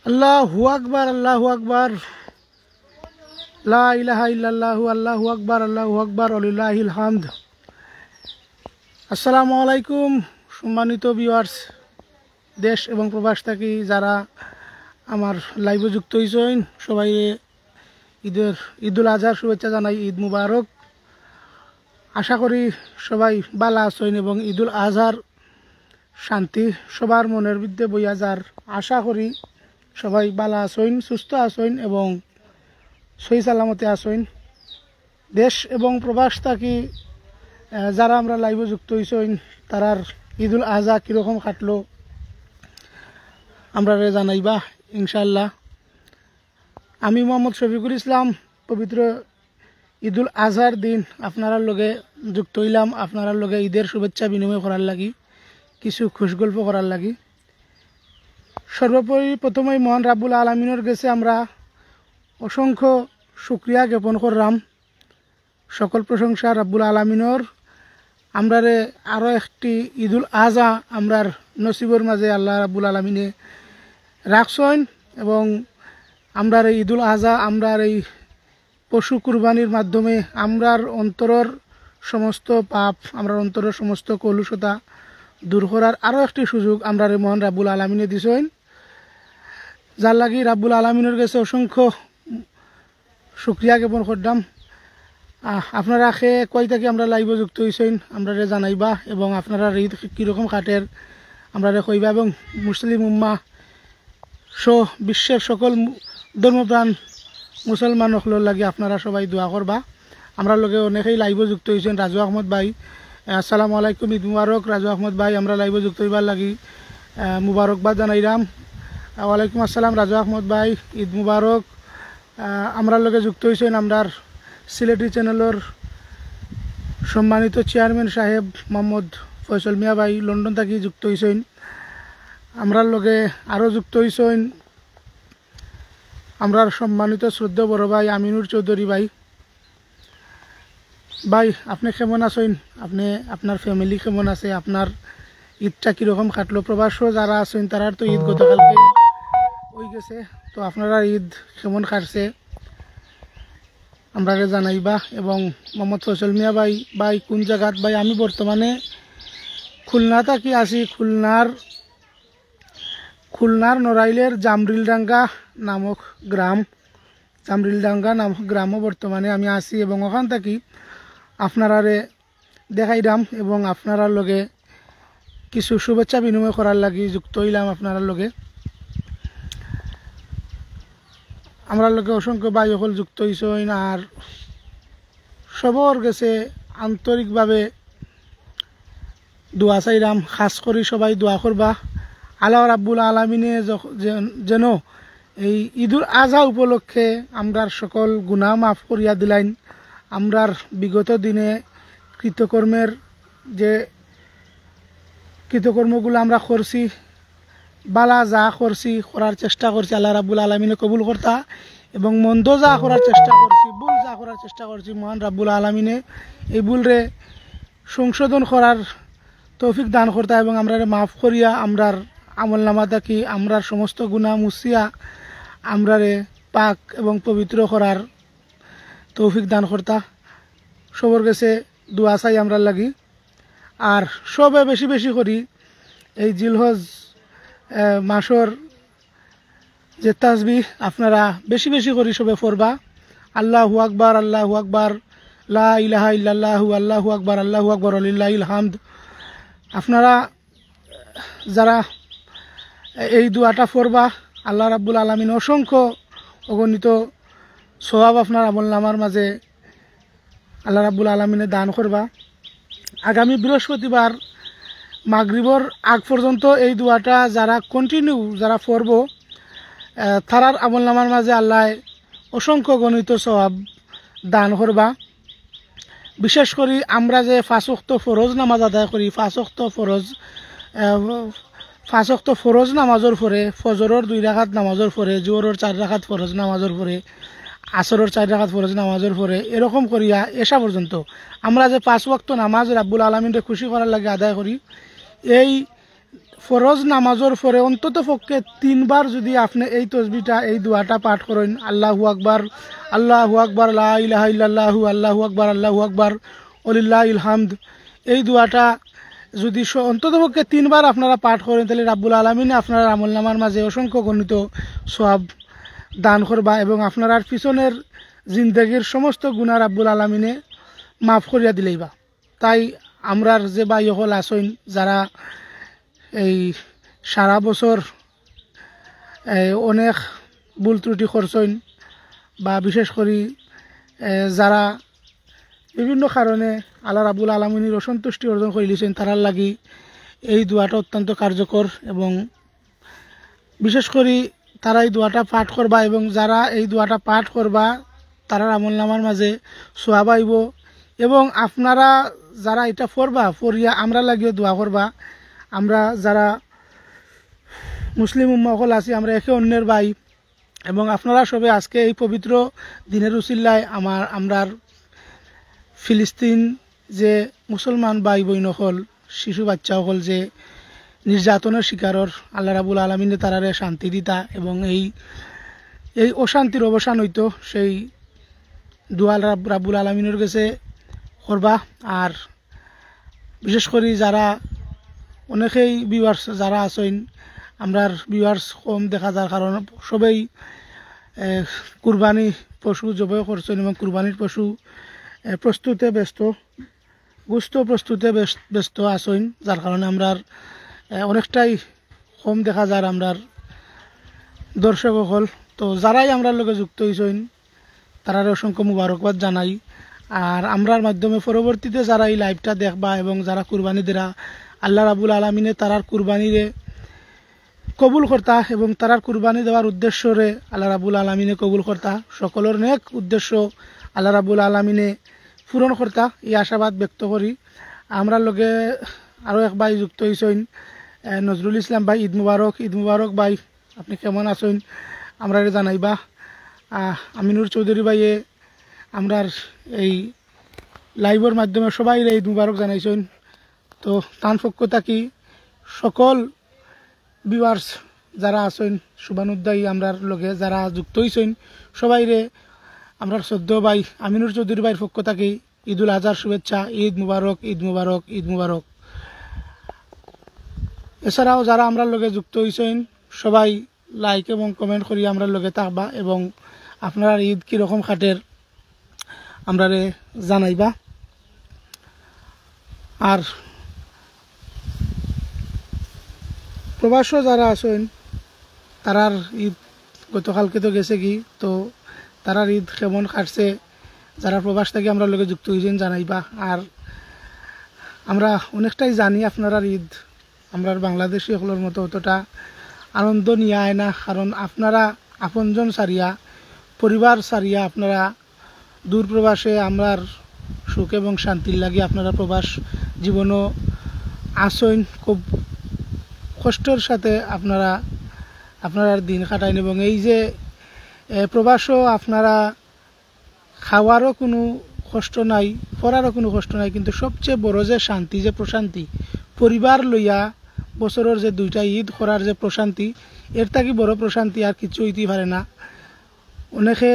আল্লাহু আকবার, আল্লাহু আকবার, লা ইলাহা ইল্লাল্লাহু, আল্লাহু আকবার, আল্লাহু আকবার, ওয়ালিল্লাহিল হামদ। আসসালামু আলাইকুম সম্মানিত ভিউয়ার্স, দেশ এবং প্রবাস থেকে যারা আমার লাইভে যুক্ত হয়েছেন সবাই ঈদুল আজহার শুভেচ্ছা জানাই। ঈদ মুবারক। আশা করি সবাই ভালো আছেন এবং ঈদুল আজহার শান্তি সবার মনের মধ্যে বইয়া যার। আশা করি সবাই ভালো আছেন, সুস্থ আছেন এবং সহি সালামতে আছেন। দেশ এবং প্রবাস থাকি যারা আমরা লাইভে যুক্ত হয়েছেন তারার ঈদুল আজহা কীরকম কাটলো আমরা জানাইবা ইনশাল্লাহ। আমি মোহাম্মদ শফিকুল ইসলাম পবিত্র ঈদুল আজহার দিন আপনার লগে যুক্ত হইলাম, আপনার লগে ঈদের শুভেচ্ছা বিনিময় করার লাগি, কিছু খুশগল্প করার লাগি। সর্বোপরি প্রথমেই মহান রাব্বুল আলামিনের কাছে আমরা অসংখ্য শুকরিয়া জ্ঞাপন করলাম। সকল প্রশংসা রাব্বুল আলামিনের। আমরারে আরও একটি ঈদুল আজহা আমরার নসিবর মাঝে আল্লাহ রাব্বুল আলামিনে রাখছেন এবং আমরার এই ঈদুল আজহা আমরার এই পশু কুরবানির মাধ্যমে আমরার অন্তরের সমস্ত পাপ, আমরার অন্তরের সমস্ত কলুষতা দূর করার আরও একটি সুযোগ আমরার মহান রাব্বুল আলামিনে দিছেন, যার লাগি রাব্বুল আলামিনের কাছে অসংখ্য শুকরিয়া জ্ঞাপন করলাম। আপনারা কয় থেকে আমরা লাইভে যুক্ত হয়েছেন আমরা জানাইবা এবং আপনারা ঈদ কীরকম কাটের আমরা কইবা এবং মুসলিম উম্মা সহ বিশ্বের সকল ধর্মপ্রাণ মুসলমান হকলের লাগে আপনারা সবাই দোয়া করবা। আমরা লগে অনেকেই লাইভে যুক্ত হয়েছেন। রাজু আহমদ ভাই, আসসালামু আলাইকুম, ঈদ মুবারক। রাজু আহমদ ভাই আমরা লাইভে যুক্ত হইবার লাগি মুবারকবাদ জানাইলাম। ওয়ালাইকুম আসসালাম রাজু আহমদ ভাই, ঈদ মুবারক। আমরা লগে যুক্ত হয়েছেন আমরার সিলেটি চ্যানেলের সম্মানিত চেয়ারম্যান সাহেব মোহাম্মদ ফয়সল মিয়া ভাই লন্ডন থেকে যুক্ত হয়েছেন। আমরার লগে আরও যুক্ত হয়েছেন আমরার সম্মানিত শ্রদ্ধা বড় ভাই আমিনুর চৌধুরী ভাই। ভাই আপনি কেমন আছেন? আপনি আপনার ফ্যামিলি কেমন আছে? আপনার ঈদটা কীরকম কাটলো? প্রবাসও যারা আছেন তারার তো ঈদ গতকালকে হয়ে গেছে, তো আপনারা ঈদ কেমন কাটছে আমরা জানাইবা। এবং মোহাম্মদ ফয়সল মিয়া ভাই, ভাই কোন জায়গাত? ভাই আমি বর্তমানে খুলনা থাকি আছি, খুলনার নড়াইলের জামরিলডাঙ্গা নামক গ্রাম, জামরিলডাঙ্গা নামক গ্রামও বর্তমানে আমি আছি এবং ওখান থাকি আপনারারে দেখাইলাম এবং আপনার লগে কিছু শুভেচ্ছা বিনিময় করার লাগি যুক্ত হইলাম আপনার লগে। আমরা লগে অসংখ্য ভাই সকল যুক্ত হয়েছেন আর সবর গেছে আন্তরিকভাবে দোয়া চাইলাম। খাস করি সবাই দোয়া করবা আল্লাহ রাব্বুল আলামিনে যেন এই ঈদুল আজহা উপলক্ষে আমরার সকল গুনাহ মাফ করিয়া দিলাইন। আমরার বিগত দিনে কৃতকর্মের যে কৃতকর্মগুলো আমরা করছি, বালা যা করছি করার চেষ্টা করছি আল্লাহ রাব্বুল আলামিনে কবুল করতা এবং মন্দ যা করার চেষ্টা করছি, ভুল যা করার চেষ্টা করছি মহান রাব্বুল আলামিনে এই ভুলরে সংশোধন করার তৌফিক দান করতা এবং আমরা মাফ করিয়া আমরার আমল নামা থাকি আমরার সমস্ত গুনাহ মুছিয়া আমরারে পাক এবং পবিত্র করার তৌফিক দান করতা। সবর কাছে দোয়া চাই আমরা লাগি। আর সবে বেশি বেশি করি এই জিলহজ মাসর যে তাসবিহ আপনারা বেশি বেশি করি সবে পড়বা। আল্লাহু আকবার, আল্লাহু আকবার, লা ইলাহা ইল্লাল্লাহু, আল্লাহু আকবার, আল্লাহু আকবার, ওয়ালিল্লাহিল হামদ। আপনারা যারা এই দোয়াটা পড়বা আল্লাহ রাব্বুল আলামিন অসংখ্য অগণিত সওয়াব আপনার আমল নামার মাঝে আল্লাহ রাব্বুল আলামিনে দান করবা। আগামী বৃহস্পতিবার মাগরিবর আগ পর্যন্ত এই দোয়াটা যারা কন্টিনিউ যারা পড়ব তারার আমল নামার মাঝে আল্লাহ অসংখ্য গণিত সওয়াব দান করবা। বিশেষ করে আমরা যে 5 ওয়াক্ত ফরজ নামাজ আদায় করি, 5 ওয়াক্ত ফরজ নামাজের পরে ফজরের 2 রাকাত নামাজের পরে, জোহরের 4 রাকাত ফরজ নামাজের পরে, আসরের 4 রাকাত ফরজ নামাজের পরে এরকম করিয়া এসা পর্যন্ত আমরা যে 5 ওয়াক্ত নামাজ রাব্বুল আলামিনকে খুশি করার লাগে আদায় করি, এই ফরজ নামাজের পরে অন্তত পক্ষে 3 বার যদি আপনি এই তসবিহটা এই দোয়াটা পাঠ করেন, আল্লাহু আকবার, আল্লাহু আকবার, লা ইলাহা ইল্লাল্লাহু, আল্লাহু আকবার, আল্লাহু আকবার, ওয়ালিল্লাহিল হামদ, এই দোয়াটা যদি অন্তত পক্ষে 3 বার আপনারা পাঠ করেন, তাহলে রাব্বুল আলামিন আপনার আমলনামার মাঝে অসংখ্য গণিত সওয়াব দান করবা এবং আপনার পিছনের জিন্দেগির সমস্ত গুনাহ রাব্বুল আলামিনে মাফ করিয়া দিলেইবা। তাই আমরার যে ভাই হল আসইন যারা এই সারা বছর অনেক ভুল ত্রুটি করছেন বা বিশেষ করে যারা বিভিন্ন কারণে আল্লাহ রাব্বুল আলামিনের অসন্তুষ্টি অর্জন করে লিছেন, তারার লাগি এই দোয়াটা অত্যন্ত কার্যকর এবং বিশেষ করে তারা এই দোয়াটা পাঠ করবা এবং যারা এই দোয়াটা পাঠ করবা তারার আমলনামার মাঝে সোয়াব আইব এবং আপনারা যারা এটা পড়বা পড়িয়া আমরা লাগিও দোয়া করবা। আমরা যারা মুসলিম উম্মাহ সকল আছি আমরা একে অন্যের ভাই এবং আপনারা সবে আজকে এই পবিত্র দিনের উসিল্লায় আমরার ফিলিস্তিন যে মুসলমান ভাই বোন হল শিশু বাচ্চা হল যে নির্যাতনের শিকারর আল্লাহ রাব্বুল আলামিনে তারারে শান্তি দিতা এবং এই অশান্তির অবসান হইতো সেই দোয়া রাব্বুল আলামিনের কাছে করবা। আর বিশেষ করে যারা অনেকেই ভিউয়ার্স যারা আছেন আমরার ভিউয়ার্স কম দেখা যার কারণ সবাই কুরবানি পশু জবাই করছেন এবং কুরবানির পশু প্রস্তুতে ব্যস্ত, গোস্ত প্রস্তুতে ব্যস্ত আছেন, যার কারণে আমরার অনেকটাই কম দেখা যায় আমরার দর্শক হল। তো যারাই আমরার লগে যুক্ত হয়েছেন তারার অসংখ্য মুবারকবাদ জানাই। আর আমরার মাধ্যমে পরবর্তীতে যারা এই লাইভটা দেখবা এবং যারা কুরবানি দেরা আল্লাহ রাব্বুল আলামিনে তারার কুরবানিরে কবুল কর্তা এবং তারার কুরবানি দেওয়ার উদ্দেশ্যরে আল্লাহ রাব্বুল আলামিনে কবুল কর্তা, সকলের নেক উদ্দেশ্য আল্লাহ রাব্বুল আলামিনে পূরণ কর্তা, এই আশাবাদ ব্যক্ত করি। আমরার লগে আরও এক ভাই যুক্ত হয়েছেন নজরুল ইসলাম ভাই। ঈদ মুবারক ভাই, আপনি কেমন আছেন আমরা জানাইবা। আমিনুর চৌধুরী ভাইয়ে আমরার এই লাইভের মাধ্যমে সবাই ঈদ মুবারক জানাইছেন। তো তান পক্ষ থাকি সকল ভিউয়ার্স যারা আছেন শুভানুদ্দায়ী আমরার লগে যারা যুক্ত হয়েছেন সবাইরে আমরার শ্রদ্ধ ভাই আমিনুর চৌধুরী ভাইয়ের পক্ষ থাকি ঈদুল আজহার শুভেচ্ছা, ঈদ মুবারক, ঈদ মুবারক, ঈদ মুবারক। এছাড়াও যারা আমরার লগে যুক্ত হয়েছেন সবাই লাইক এবং কমেন্ট করি আমরার লগে থাকবা এবং আপনারা ঈদ কীরকম খাটের আমরারে জানাইবা। আর প্রবাসও যারা আছেন তারার ঈদ গতকালকে তো গেছে কি, তো তারার ঈদ কেমন কাটছে যারা প্রবাস থেকে আমরা লগে যুক্ত হয়েছেন জানাইবা। আর আমরা অনেকটাই জানি আপনারা ঈদ আমরা বাংলাদেশি সকলের মতো অতটা আনন্দ নিয়ে আয় না, কারণ আপনারা আপনজন সারিয়া পরিবার সারিয়া আপনারা দূর প্রবাসে আমরার সুখ এবং শান্তির লাগে আপনারা প্রবাস জীবনও আসেন, খুব কষ্টের সাথে আপনারা দিন কাটাইন এবং এই যে প্রবাসও আপনারা খাওয়ারও কোনো কষ্ট নাই, পড়ারও কোনো কষ্ট নাই, কিন্তু সবচেয়ে বড় যে শান্তি যে প্রশান্তি পরিবার লইয়া বছরের যে 2টা ঈদ করার যে প্রশান্তি, এর থাকি বড় প্রশান্তি আর কিছু হইতে পারে না। অনেকে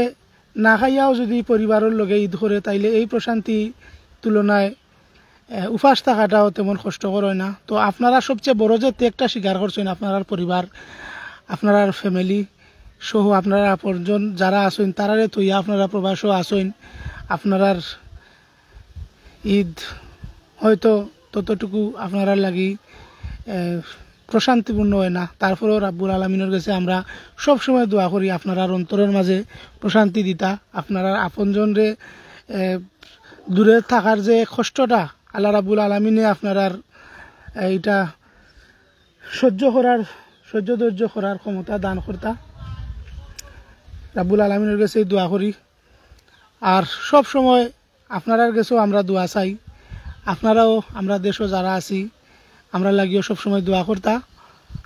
না খাইয়াও যদি পরিবারের লগে ঈদ করে তাইলে এই প্রশান্তি তুলনায় উপাস থাকাটাও তেমন কষ্টকর হয় না। তো আপনারা সবচেয়ে বড় যে ত্যাগটা স্বীকার করছেন আপনার পরিবার আপনার ফ্যামিলি সহ আপনারা আপনজন যারা আছেন তারারে তৈয়া আপনারা প্রবাসও আছেন, আপনার ঈদ হয়তো ততটুকু আপনারা লাগি প্রশান্তিপূর্ণ হয় না। তারপরেও রাব্বুল আলামিনের কাছে আমরা সবসময় দোয়া করি আপনারা অন্তরের মাঝে প্রশান্তি দিতা, আপনারা আপনজনরে দূরে থাকার যে কষ্টটা আল্লাহ রাব্বুল আলামিনে আপনার এইটা সহ্য ধৈর্য করার ক্ষমতা দান করতা। রাব্বুল আলামিনের কাছে দোয়া করি। আর সব সময় আপনার কাছেও আমরা দোয়া চাই, আপনারাও আমরা দেশও যারা আছি আমরা লাগিও সবসময় দোয়া করতা,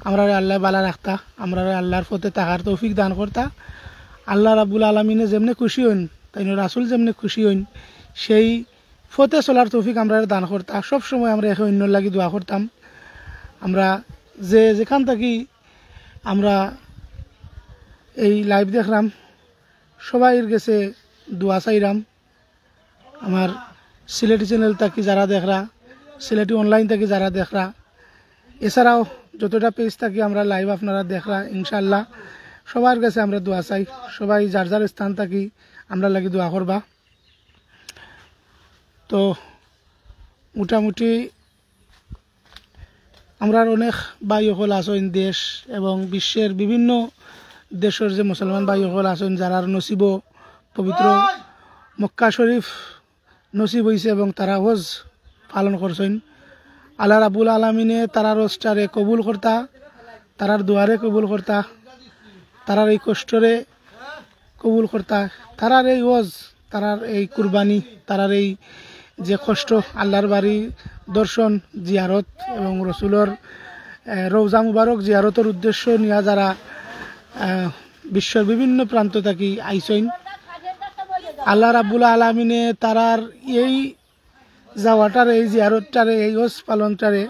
আমরা আল্লাহ বালা রাখতা, আমরা আল্লাহর পথে থাকার তৌফিক দান করতা। আল্লাহ রাব্বুল আলামিনে যেমনি খুশি হইন তাই রাসূল যেমনি খুশি হইন সেই পথে চলার তৌফিক আমরা দান করতা। সবসময় আমরা একে অন্য লাগি দোয়া করতাম। আমরা যে যেখান থেকে আমরা এই লাইভ দেখলাম সবাইয়ের কাছে দোয়া চাইলাম। আমার সিলেটি চ্যানেল থাকি যারা দেখরা, সিলেটি অনলাইন থাকি যারা দেখরা, এছাড়াও যতটা পেজ থাকি আমরা লাইভ আপনারা দেখরা, ইনশাল্লাহ সবার কাছে আমরা দোয়া চাই। সবাই যার যার স্থান থাকি আমরা লাগি দোয়া করবা। তো মোটামুটি আমরা অনেক ভাই হল আছেন দেশ এবং বিশ্বের বিভিন্ন দেশের যে মুসলমান ভাই হল আছেন যারা নসিব পবিত্র মক্কা শরীফ নসিব হয়েছে এবং তারা হজ পালন করছেন। আল্লাহ রাব্বুল আলামিনে তারার হজটারে কবুল করতা, তারার দুয়ারে কবুল করতা, তারার এই কষ্টরে কবুল করতা, তারার এই হজ, তারার এই কুরবানি, তারার এই যে কষ্ট আল্লাহর বাড়ি দর্শন জিয়ারত এবং রসুলের রওজা মুবারক জিয়ারতের উদ্দেশ্য নিয়ে যারা বিশ্বের বিভিন্ন প্রান্ত থেকে আইসইন, আল্লাহ রাব্বুল আলামিনে তারার এই যাওয়াটারে, এই জিয়ারতটারে, এই হজ পালনটারে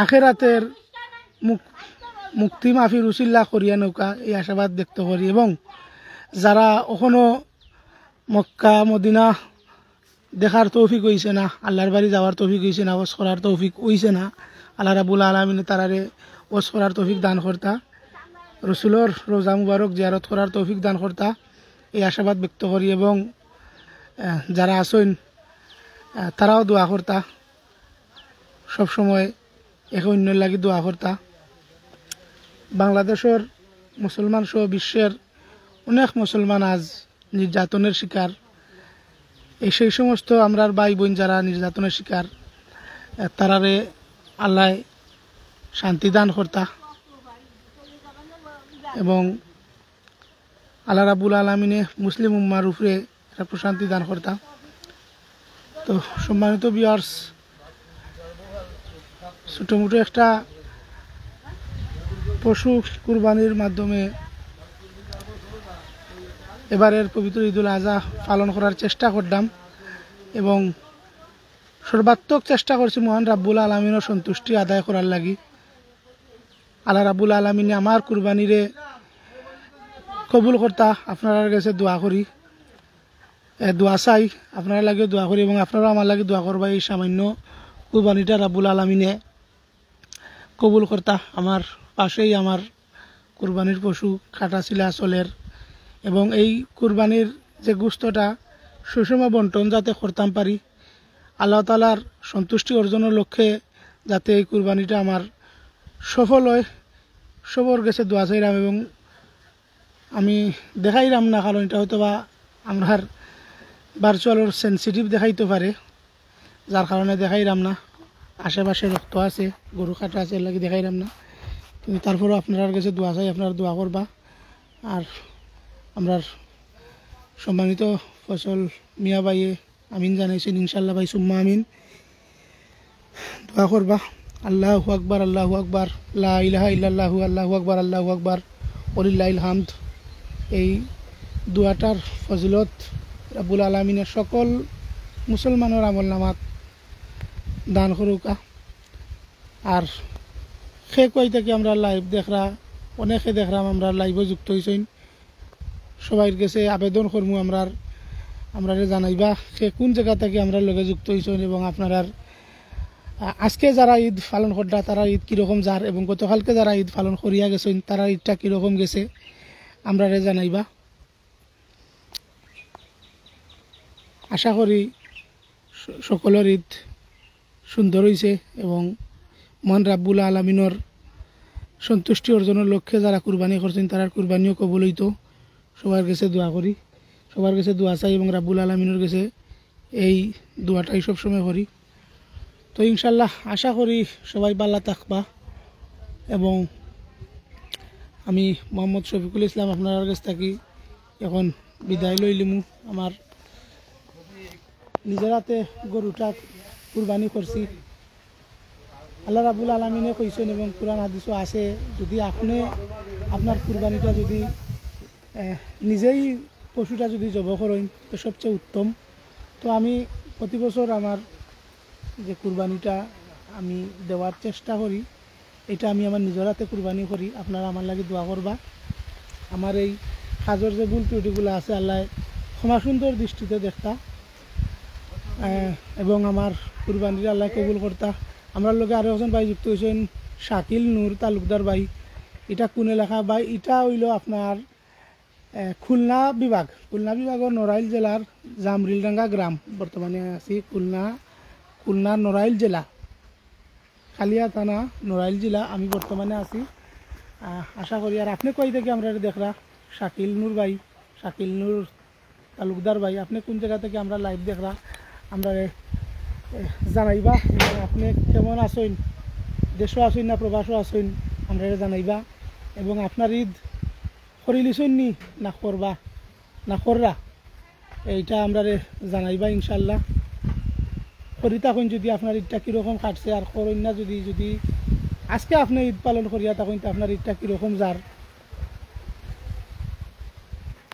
আখেরাতের মুক্তি মাফির উসিল্লা করিয়া নৌকা এই আশাবাদ ব্যক্ত করি। এবং যারা এখনো মক্কা মদিনা দেখার তৌফিক হইছে না, আল্লাহর বাড়ি যাওয়ার তৌফিক হইছে না, হজ করার তৌফিক হইছে না, আল্লাহ রাব্বুল আলামিনে তারারে হজ করার তৌফিক দান করতা, রসুলের রওজা মুবারক জিয়ারত করার তৌফিক দান করতা এই আশাবাদ ব্যক্ত করি। এবং যারা আসেন তারাও দোয়া করতা, সবসময় এক অন্যের লাগি দোয়া করতা। বাংলাদেশের মুসলমান সহ বিশ্বের অনেক মুসলমান আজ নির্যাতনের শিকার। সেই সমস্ত আমরার ভাই বোন যারা নির্যাতনের শিকার তারারে আল্লাহ শান্তি দান করতা এবং আল্লাহ রাব্বুল আলামিনে মুসলিম উম্মার উপরে একটা প্রশান্তি দান করতা। তো সম্মানিত ভিউয়ার্স, ছোটোমোটো একটা পশু কুরবানির মাধ্যমে এবারের পবিত্র ঈদুল আজহা পালন করার চেষ্টা করলাম এবং সর্বাত্মক চেষ্টা করছি মহান রাব্বুল আলামিনের সন্তুষ্টি আদায় করার লাগি। আল্লাহ রাব্বুল আলামিনে আমার কুরবানিরে কবুল করতা আপনার কাছে দোয়া করি, দোয়া চাই, আপনারা লাগে দোয়া করি এবং আপনারাও আমার লাগে দোয়া করবা এই সামান্য কুরবানিটা রাব্বুল আলামিনে কবুল করতা। আমার পাশেই আমার কুরবানির পশু কাটা ছিলা চলের এবং এই কুরবানির যে গোশতটা সুষম বন্টন যাতে করতাম পারি, আল্লাহ তাআলার সন্তুষ্টি অর্জনের লক্ষ্যে যাতে এই কুরবানিটা আমার সফল হয়, সবর গেছে দোয়া চাইলাম। এবং আমি দেখাইলাম না, কারণ এটা হয়তো বা আমার ভার্চুয়ালের সেন্সিটিভ দেখাইতে পারে, যার কারণে দেখাইলাম না। আশেপাশে রক্ত আছে, গরু কাটা আছে, এর লাগে দেখাইলাম না। কিন্তু তারপরেও আপনার কাছে দোয়া চাই, আপনারা দোয়া করবা। আর আমরা সম্মানিত ফসল মিয়া ভাইয়ে আমিন জানাইছেন, ইনশাল্লাহ ভাই সুম্মা আমিন, দোয়া করবা। আল্লাহু আকবার, আল্লাহু আকবার, লা ইলাহা ইল্লাল্লাহু, আল্লাহু আকবার, আল্লাহু আকবার, ওয়ালিল্লাহিল হামদ। এই দোয়াটার ফজিলত রাব্বুল আলামিনের সকল মুসলমানের আমল নামাত দান করুকা। আর সে কই থেকে আমরা লাইভ দেখরা, অনেকে দেখলাম আমরা লাইভে যুক্ত হয়েছেন, সবাইয়ের কাছে আবেদন করবো আমরা জানাইবা সে কোন জায়গা থেকে আমরা লগে যুক্ত হয়েছেন এবং আপনার আজকে যারা ঈদ পালন কররা তারা ঈদ কীরকম যার এবং গতকালকে যারা ঈদ পালন করিয়া গেছেন তারা ঈদটা কীরকম গেছে আমরা জানাইবা। আশা করি সকলের ঈদ সুন্দর হয়েছে এবং মহান রাব্বুল আলামিনের সন্তুষ্টি অর্জনের লক্ষ্যে যারা কুরবানি করছেন তারার কুরবানিও কবুল হইতো। সবার কাছে দোয়া করি, সবার কাছে দোয়া চাই এবং রাব্বুল আলামিনের কাছে এই দোয়াটাই সবসময় করি। তো ইনশাল্লাহ আশা করি সবাই ভালো থাকবা এবং আমি মোহাম্মদ শফিকুল ইসলাম আপনার কাছ থেকে এখন বিদায় লইলিমু। আমার নিজের হাতে গরুটা কুরবানি করছি, আল্লাহ রাব্বুল আলামিনে কইছেন এবং কুরআন হাদিসও আছে, যদি আপনি আপনার কুরবানিটা যদি নিজেই পশুটা যদি জবাই করেন তো সবচেয়ে উত্তম। তো আমি প্রতি বছর আমার যে কুরবানিটা আমি দেওয়ার চেষ্টা করি এটা আমি আমার নিজের হাতে কুরবানি করি। আপনারা আমার লাগে দোয়া করবা। আমার এই কাজের যে ভুল ত্রুটিগুলো আছে আল্লাহ ক্ষমা সুন্দর দৃষ্টিতে দেখতা এবং আমার কুরবানির আল্লাহ কবুল করতা। আমরা লোকে আরও একজন ভাই যুক্ত হয়েছেন শাকিল নূর তালুকদার ভাই। এটা কোন এলাকা ভাই? এটা হইল আপনার খুলনা বিভাগের নড়াইল জেলার জামরিলডাঙ্গা গ্রাম। বর্তমানে আছি খুলনার নড়াইল জেলা, কালিয়া থানা, নড়াইল জেলা আমি বর্তমানে আছি। আশা করি আর আপনি কই থেকে আমরা দেখরা? শাকিল নূর ভাই, শাকিল নূর তালুকদার ভাই, আপনি কোন জায়গা থেকে আমরা লাইভ দেখরা আমরা জানাইবা। এবং আপনি কেমন আছেন, দেশও আছেন না প্রবাসও আছেন, আমরা জানাইবা। এবং আপনার ঈদ করিলিছেন নি না করবা না কররা, এইটা আমরা জানাইবা ইনশাল্লাহ। করি থাকুন যদি আপনার ঈদটা কীরকম কাটছে, আর করেন না যদি আজকে আপনি ঈদ পালন করিয়া থাকুন তো আপনার ঈদটা কীরকম যার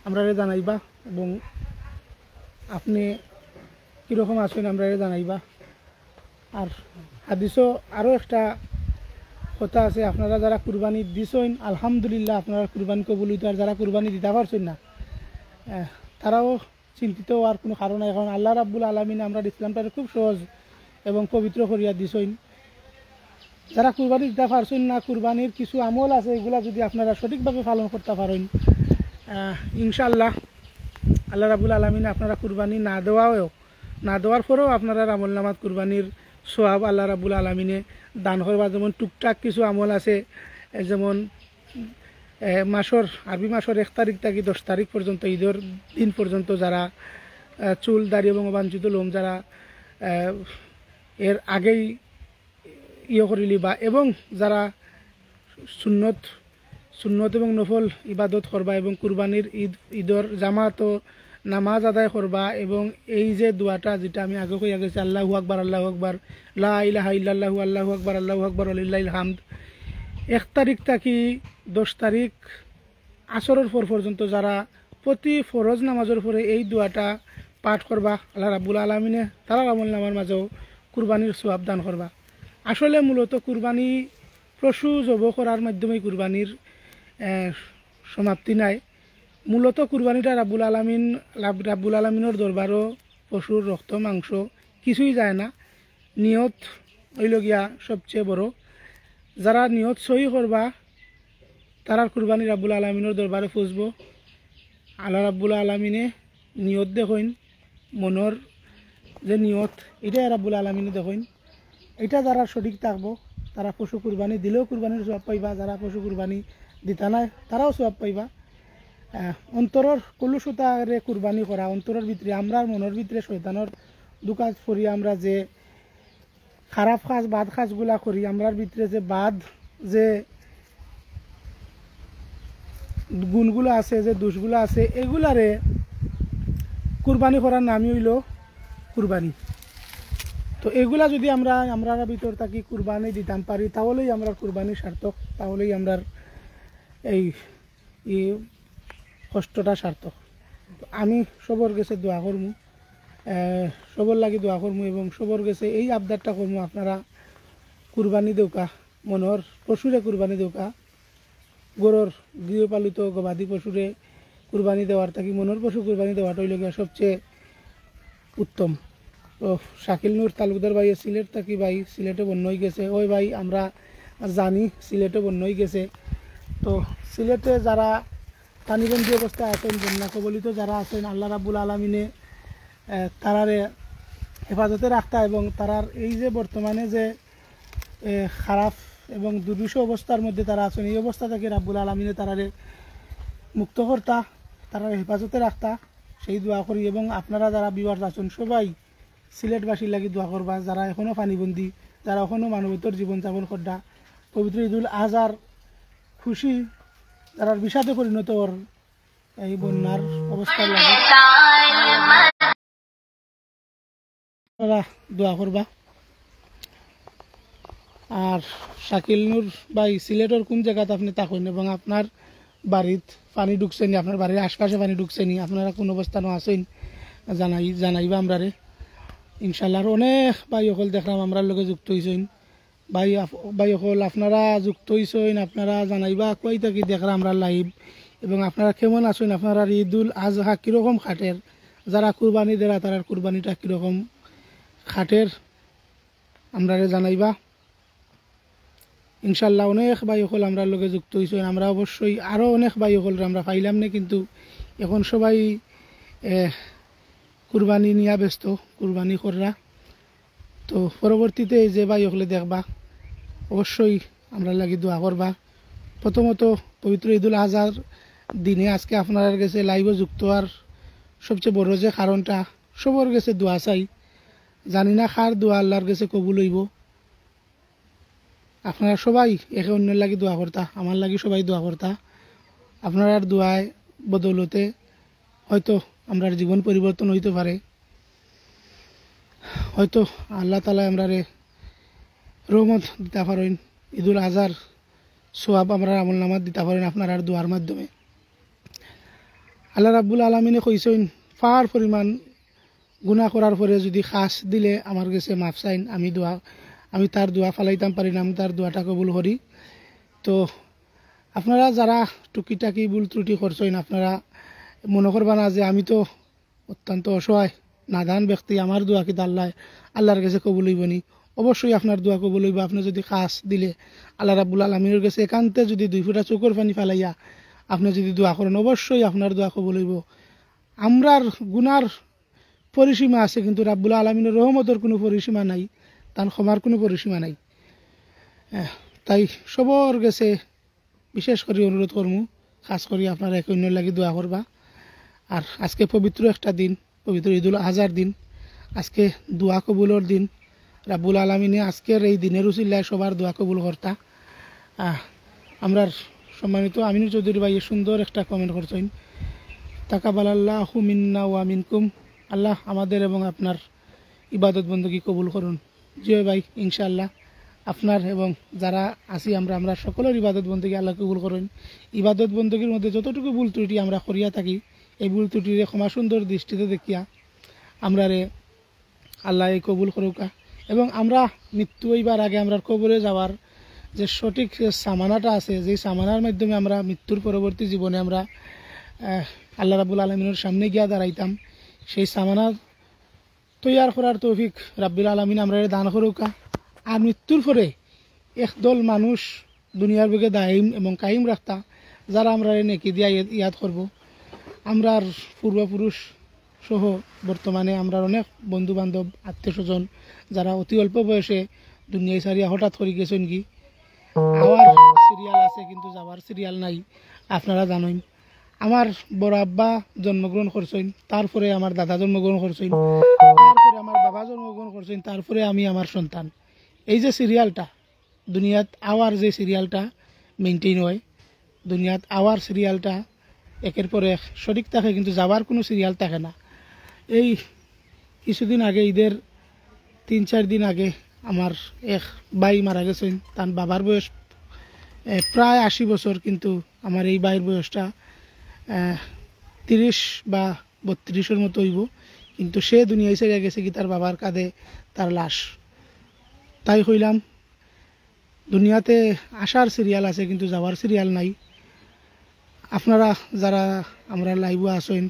আমরা জানাইবা। এবং আপনি কীরকম আছেন আমরা জানাইবা। আর হাদিসও আরও একটা কথা আছে, আপনারা যারা কুরবানি দিছেন আলহামদুলিল্লাহ, আপনারা কুরবানি কবুল হইতো। আর যারা কুরবানি দিতে পারছেন না তারাও চিন্তিত আর কোনো কারণ নাই, কারণ আল্লাহ রাব্বুল আলামিন আমরা ইসলামটাকে খুব সহজ এবং পবিত্র করিয়া দিছেন। যারা কুরবানি দিতে পারছেন না, কুরবানির কিছু আমল আছে, এগুলা যদি আপনারা সঠিকভাবে পালন করতে পারেন ইনশাআল্লাহ আল্লাহ রাব্বুল আলামিন আপনারা কুরবানি না দেওয়ার পরেও আপনারা আমল নামাত কুরবানির সোয়াব আল্লাহ রাব্বুল আলামিনে দান করবা। যেমন টুকটাক কিছু আমল আছে, যেমন আরবি মাসের 1 তারিখ থেকে 10 তারিখ পর্যন্ত, ঈদের দিন পর্যন্ত যারা চুল দাড়ি এবং অবাঞ্ছিত লোম যারা এর আগেই করিলি বা এবং যারা সুন্নত এবং নফল ইবাদত করবা এবং কুরবানির ঈদের জামাত নামাজ আদায় করবা। এবং এই যে দোয়াটা যেটা আমি আগে কইয়া গেছি, আল্লাহু আকবার লা ইলাহা ইল্লাল্লাহু আল্লাহু আকবার ওয়ালিল্লাহিল হামদ, 1 তারিখ থেকে 10 তারিখ আসরের পর পর্যন্ত যারা প্রতি ফরজ নামাজের পরে এই দোয়াটা পাঠ করবা, আল্লাহ রাব্বুল আলামিনে তারা আমল নামার মাঝেও কুরবানির সওয়াব দান করবা। আসলে মূলত কুরবানি পশু জব করার মাধ্যমে কুরবানির সমাপ্তি নাই। মূলত কুরবানিটা রাব্বুল আলামিনের দরবারও পশুর রক্ত মাংস কিছুই যায় না, নিয়ত হইলগিয়া সবচেয়ে বড়। যারা নিয়ত সহি করবা তারা কুরবানি রাব্বুল আলামিনের দরবারে পৌঁছব। আল্লাহ রাব্বুল আলামিনে নিয়ত দেখেন, মনের যে নিয়ত এটাই রাব্বুল আলামিনে দেখেন। এটা যারা সঠিক থাকবো তারা পশু কুরবানি দিলেও কুরবানির সওয়াব পাইবা, যারা পশু কুরবানি দিতা নাই তারাও সওয়াব পাইবা। অন্তরের কলুষতারে কুরবানি করা, অন্তরের ভিতরে আমরা মনের ভিতরে শয়তানের দুকাজ করি, আমরা যে খারাপ কাজ বাদ কাজগুলা করি, আমরার ভিতরে যে বাদ যে গুণগুলো আছে, যে দোষগুলো আছে, এগুলারে কুরবানি করার নামই হইল কুরবানি। তো এগুলা যদি আমরা ভিতর থাকি কুরবানি দিতাম পারি, তাহলেই আমরা কুরবানি সার্থক, তাহলেই আমরা এই কষ্টটা সার্থক। আমি সবর গেছে দোয়া করমু, সবর লাগি দোয়া করমু এবং সবর গেছে এই আবদারটা করমু, আপনারা কুরবানি দেউকা, মনোর পশুরে কুরবানি দেউকা, গরুর গৃহপালিত গবাদি পশুরে কুরবানি দেওয়ার থাকি মনোর পশু কুরবানি দেওয়াটা হইল গিয়া সবচেয়ে উত্তম। তো শাকিল নূর তালুকদার ভাই সিলেট থাকি ভাই, সিলেটে বন্য হয়ে গেছে। ওই ভাই আমরা জানি সিলেটে বন্য হয়ে গেছে। তো সিলেটে যারা পানিবন্দী অবস্থায় আছেন, বন্যা কবলিত যারা আছেন, আল্লাহ রাব্বুল আলামিনে তারারে হেফাজতে রাখতা এবং তারার এই যে বর্তমানে যে খারাপ এবং দুর্বিষ অবস্থার মধ্যে তারা আছেন, এই অবস্থা থেকে রাব্বুল আলামিনে তারারে মুক্ত করতা, তারা হেফাজতে রাখতা, সেই দোয়া করি। এবং আপনারা যারা বিবাদ আছেন সবাই সিলেটবাসীর লাগি দোয়া করবা, যারা এখনও পানিবন্দী, যারা এখনও মানবতার জীবনযাপন করতা, পবিত্র ঈদুল আজহার খুশি যারা বিষাদে পরিণত ওর এই বন্যার অবস্থা লাগে দোয়া করবা। আর শাকিল নূর ভাই সিলেটের কোন জায়গাতে আপনি থাকেন এবং আপনার বাড়িত পানি ঢুকছেনি, আপনার বাড়ির আশপাশে পানি ঢুকছেনি, আপনারা কোন অবস্থানও আছেন জানাইবা আমরা রে ইনশাল্লাহ। অনেক ভাই সকল দেখলাম আমরার লগে যুক্ত হয়েছেন, ভাই হল আপনারা যুক্ত হইছেন, আপনারা জানাইবা কই থাকি দেখরা আমরা লাইভ, এবং আপনারা কেমন আছেন, আপনারা ঈদুল আজহা কীরকম খাটের, যারা কুরবানি দেরা তারার কুরবানিটা কীরকম খাটের আমরা জানাইবা। ইনশাল্লাহ অনেক ভাই হল আমরা লগে যুক্ত হইছেন, আমরা অবশ্যই আরও অনেক ভাই হল আমরা পাইলাম না, কিন্তু এখন সবাই কুরবানি নিয়ে ব্যস্ত, কুরবানি কররা। তো পরবর্তীতে যে ভাই হলে দেখবা অবশ্যই আমরা লাগি দোয়া করবা। প্রথমত পবিত্র ঈদুল আজহার দিনে আজকে আপনার কাছে লাইভে যুক্ত হওয়ার সবচেয়ে বড় যে কারণটা, সবার কাছে দোয়া চাই, জানি না কার দোয়া আল্লাহর কাছে কবুল হইব। আপনারা সবাই একে অন্যের লাগি দোয়া করতা, আমার লাগি সবাই দোয়া করতা। আপনার দোয়ায় বদৌলতে হয়তো আমরা জীবন পরিবর্তন হইতে পারে, হয়তো আল্লাহ তালা আমরা রহমত দিতে পারেন, ঈদুল আজহার সোয়াব আমরা আমল নামাত দিতে পারেন আপনার আর দোয়ার মাধ্যমে। আল্লাহ রাব্বুল আলমিনে কইছেন ফার পরিমাণ গুনাহ করার পরে যদি খাস দিলে আমার কাছে মাফ চাইন, আমি তার দোয়া ফালাইতাম পারি না, আমি তার দোয়াটা কবুল করি। তো আপনারা যারা টুকিটাকি ভুল ত্রুটি করছেন, আপনারা মনে করবা না যে আমি তো অত্যন্ত অসহায় নাদান ব্যক্তি, আমার দোয়া কিন্তু আল্লাহর কাছে কবুল হইব নি। অবশ্যই আপনার দোয়া কবুল হইব। আপনি যদি খাস দিলে আল্লাহ রাব্বুল আলমিনের কাছে একান্তে যদি 2 ফোঁটা চোখের পানি ফালাইয়া আপনি যদি দোয়া করেন, অবশ্যই আপনার দোয়া কবুল হইব। আমরার গুনার পরিসীমা আছে, কিন্তু রাব্বুল আলমিনের রহমতের কোনো পরিসীমা নাই, তার ক্ষমার কোনো পরিসীমা নাই। তাই সবার কাছে বিশেষ করে অনুরোধ করবো, খাস করি আপনারা এক অন্য লাগি দোয়া করবা। আর আজকে পবিত্র একটা দিন, পবিত্র ঈদুল আজহার দিন, আজকে দোয়া কবুলের দিন। রাব্বুল আলমিনে আজকের এই দিনের উসিলায় সবার দোয়া কবুল কর্তা। আমরার সম্মানিত আমিনুর চৌধুরী ভাই সুন্দর একটা কমেন্ট করছেন, তাকাবালাল্লাহু মিন্না ওয়া মিনকুম, আল্লাহ আমাদের এবং আপনার ইবাদত বন্দী কবুল করুন। জি ভাই, ইনশাআল্লাহ আপনার এবং যারা আছি আমরা সকলের ইবাদত বন্দী আল্লাহ কবুল করুন। ইবাদত বন্দীর মধ্যে যতটুকু ভুল ত্রুটি আমরা করিয়া থাকি, এই ভুল ত্রুটিরে ক্ষমা সুন্দর দৃষ্টিতে দেখিয়া আমরা আল্লাহ এই কবুল করুকা। এবং আমরা মৃত্যু হইবার আগে আমরা কবরে যাওয়ার যে সঠিক সামানাটা আছে, যেই সামানার মাধ্যমে আমরা মৃত্যুর পরবর্তী জীবনে আমরা আল্লাহ রাব্বুল আলমিনের সামনে গিয়া দাঁড়াইতাম, সেই সামানা তৈয়ার করার তৌফিক রাব্বুল আলমিন আমরা দান করুকা। আর মৃত্যুর পরে একদল মানুষ দুনিয়ার বুকে দায়িম এবং কায়েম রাখতা, যারা আমরা নেকি দিয়া ইয়াদ করব। আমরার পূর্বপুরুষ সহ বর্তমানে আমরা অনেক বন্ধু বান্ধব আত্মীয় স্বজন যারা অতি অল্প বয়সে দুনিয়ায় সারিয়া হঠাৎ করে গেছেন কি, আওয়ার সিরিয়াল আছে কিন্তু যাওয়ার সিরিয়াল নাই। আপনারা জানেন আমার বড় আব্বা জন্মগ্রহণ করছেন, তারপরে আমার দাদা জন্মগ্রহণ করছেন, তারপরে আমার বাবা জন্মগ্রহণ করছেন, তারপরে আমি আমার সন্তান। এই যে সিরিয়ালটা দুনিয়াত আওয়ার যে সিরিয়ালটা মেনটেন হয়, দুনিয়াত আওয়ার সিরিয়ালটা একের পর এক সঠিক থাকে, কিন্তু যাওয়ার কোনো সিরিয়াল থাকে না। এই কিছুদিন আগে ঈদের 3-4 দিন আগে আমার এক ভাই মারা গেছেন, তার বাবার বয়স প্রায় 80 বছর, কিন্তু আমার এই ভাইয়ের বয়সটা 30 বা 32-এর মতো হইব, কিন্তু সে দুনিয়ায় ছেড়ে গেছে কি তার বাবার কাঁধে তার লাশ। তাই হইলাম দুনিয়াতে আসার সিরিয়াল আছে কিন্তু যাওয়ার সিরিয়াল নাই। আপনারা যারা আমরা লাইভে আসেন,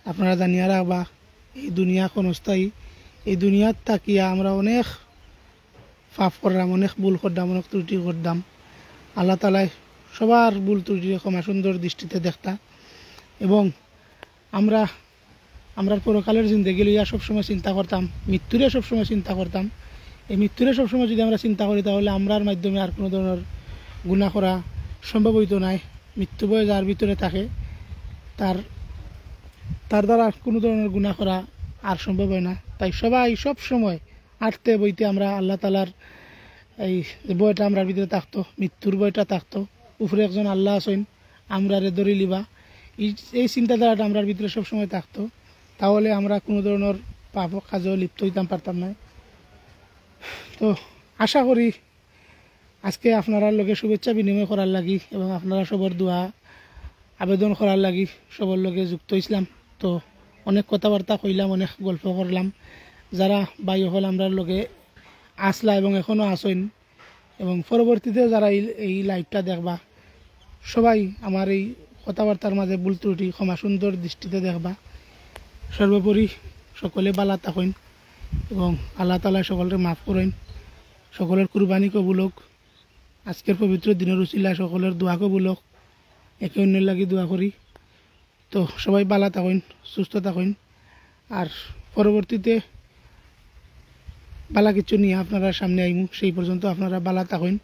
আপনারা জানিয়া রাখবা এই দুনিয়া ক্ষণস্থায়ী, এই দুনিয়াত থাকিয়া আমরা অনেক পাপ করলাম, অনেক ভুল করলাম, অনেক ত্রুটি করলাম। আল্লাহ তালাই সবার ভুল ত্রুটি ক্ষমা সুন্দর দৃষ্টিতে দেখতা। এবং আমরা পরকালের জিন্দগি লইয়া সবসময় চিন্তা করতাম, মৃত্যুরে সবসময় চিন্তা করতাম। এই মৃত্যুরে সবসময় যদি আমরা চিন্তা করি, তাহলে আমরার মাধ্যমে আর কোনো ধরনের গুনাহ করা সম্ভব হইতো নাই। মৃত্যু বয় যার ভিতরে থাকে তার দ্বারা কোনো ধরনের গুনাহ করা আর সম্ভব হয় না। তাই সবাই সব সময় আটতে বইতে আমরা আল্লাহ তালার এই বইটা আমরা ভিতরে থাকতো, মৃত্যুর বইটা থাকতো, উপরে একজন আল্লাহ আছেন আমরা ধরে লিবা, এই চিন্তাধারাটা আমরা ভিতরে সবসময় থাকতো, তাহলে আমরা কোনো ধরনের পাপ কাজেও লিপ্ত হইতাম পারতাম না। তো আশা করি আজকে আপনারা লোকে শুভেচ্ছা বিনিময় করার লাগি এবং আপনারা সবার দোয়া আবেদন করার লাগি সবার লোকে যুক্ত হইছিলাম। তো অনেক কথাবার্তা কইলাম, অনেক গল্প করলাম। যারা ভাই হল আমরা লোকে আসলা এবং এখনও আসেন এবং পরবর্তীতেও যারা এই লাইভটা দেখবা সবাই আমার এই কথাবার্তার মাঝে ভুল ত্রুটি ক্ষমা সুন্দর দৃষ্টিতে দেখবা। সর্বোপরি সকলে বালা থাকেন এবং আল্লাহ তাআলা সকলকে মাফ করেন, সকলের কুরবানি কবুল হোক। আজকের পবিত্র দিনের উসিলায় সকলের দোয়া কবুল হোক, একে অন্যের লাগি দোয়া করি। তো সবাই বালা থাকেন, সুস্থ থাকেন, আর পরবর্তীতে বালা কিছু নিয়ে আপনারা সামনে আইমু। সেই পর্যন্ত আপনারা বালা থাকেন,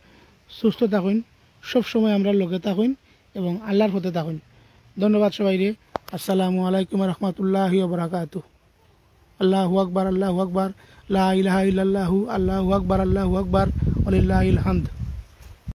সুস্থ থাকেন, সবসময় আমরা লগে থাকেন এবং আল্লাহর পথে থাকেন। ধন্যবাদ সবাইরে। আসসালামু আলাইকুম রহমতুল্লাহি ওয়া বারাকাতুহু। আল্লাহু আকবার, আল্লাহু আকবার, লা ইলাহা ইল্লাল্লাহু, আল্লাহু আকবার, আল্লাহু আকবার, ওয়া লিল্লাহিল হামদ।